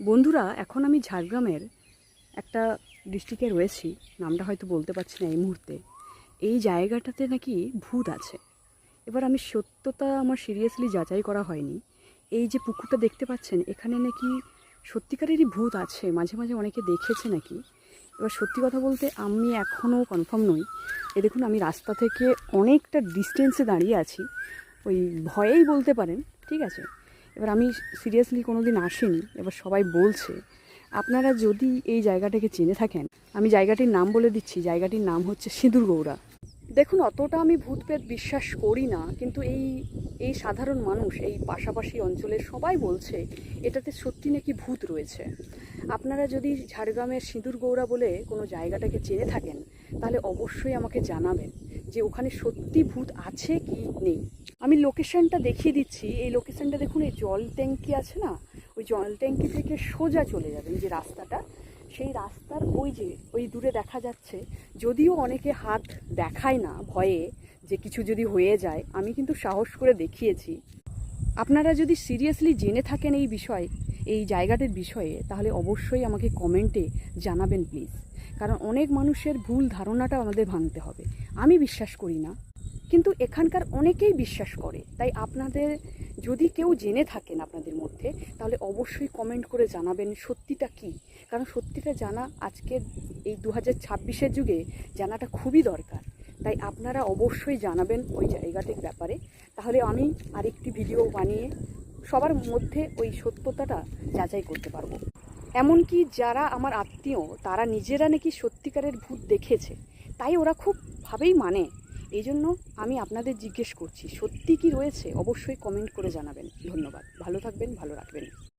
বন্ধুরা, এখন আমি ঝাড়গ্রামের একটা ডিস্ট্রিক্টে রয়েছি, নামটা হয়তো বলতে পারছি না এই মুহূর্তে। এই জায়গাটাতে নাকি ভূত আছে। এবার আমি সত্যতা আমার সিরিয়াসলি যাচাই করা হয়নি। এই যে পুকুরটা দেখতে পাচ্ছেন, এখানে নাকি সত্যিকারেরই ভূত আছে, মাঝে মাঝে অনেকে দেখেছে নাকি। এবার সত্যি কথা বলতে আমি এখনও কনফার্ম নই। দেখুন, আমি রাস্তা থেকে অনেকটা ডিস্টেন্সে দাঁড়িয়ে আছি, ওই ভয়েই বলতে পারেন, ঠিক আছে। এবার আমি সিরিয়াসলি কোনো দিন আসিনি। এবার সবাই বলছে, আপনারা যদি এই জায়গাটাকে চিনে থাকেন, আমি জায়গাটির নাম বলে দিচ্ছি, জায়গাটির নাম হচ্ছে সিঁদুরগৌড়া। দেখুন, অতটা আমি ভূতপ্রেত বিশ্বাস করি না, কিন্তু এই এই সাধারণ মানুষ এই পাশাপাশি অঞ্চলের সবাই বলছে এটাতে সত্যি নাকি ভূত রয়েছে। আপনারা যদি ঝাড়গ্রামের সিঁদুরগৌড়া বলে কোনো জায়গাটাকে চিনে থাকেন, তাহলে অবশ্যই আমাকে জানাবেন যে ওখানে সত্যি ভূত আছে কি নেই। আমি লোকেশনটা দেখিয়ে দিচ্ছি। এই লোকেশনটা দেখুন, এই জল ট্যাঙ্কি আছে না, ওই জল ট্যাঙ্কি থেকে সোজা চলে যাবেন যে রাস্তাটা, সেই রাস্তার ওই যে ওই দূরে দেখা যাচ্ছে। যদিও অনেকে হাত দেখায় না ভয়ে, যে কিছু যদি হয়ে যায়, আমি কিন্তু সাহস করে দেখিয়েছি। আপনারা যদি সিরিয়াসলি জেনে থাকেন এই বিষয়, এই জায়গাটির বিষয়ে, তাহলে অবশ্যই আমাকে কমেন্টে জানাবেন প্লিজ। কারণ অনেক মানুষের ভুল ধারণাটা আমাদের ভাঙতে হবে। আমি বিশ্বাস করি না, কিন্তু এখানকার অনেকেই বিশ্বাস করে। তাই আপনাদের যদি কেউ জেনে থাকেন আপনাদের মধ্যে, তাহলে অবশ্যই কমেন্ট করে জানাবেন সত্যিটা কী। কারণ সত্যিটা জানা আজকের এই 2026-এর যুগে জানাটা খুবই দরকার। তাই আপনারা অবশ্যই জানাবেন ওই জায়গাটির ব্যাপারে। তাহলে আমি আরেকটি ভিডিও বানিয়ে সবার মধ্যে ওই সত্যতাটা যাচাই করতে পারবো। এমনকি যারা আমার আত্মীয়, তারা নিজেরা নাকি সত্যিকারের ভূত দেখেছে, তাই ওরা খুব ভাবেই মানে। এই জন্য আমি আপনাদের জিজ্ঞেস করছি, সত্যি কি রয়েছে? অবশ্যই কমেন্ট করে জানাবেন। ধন্যবাদ। ভালো থাকবেন, ভালো রাখবেন।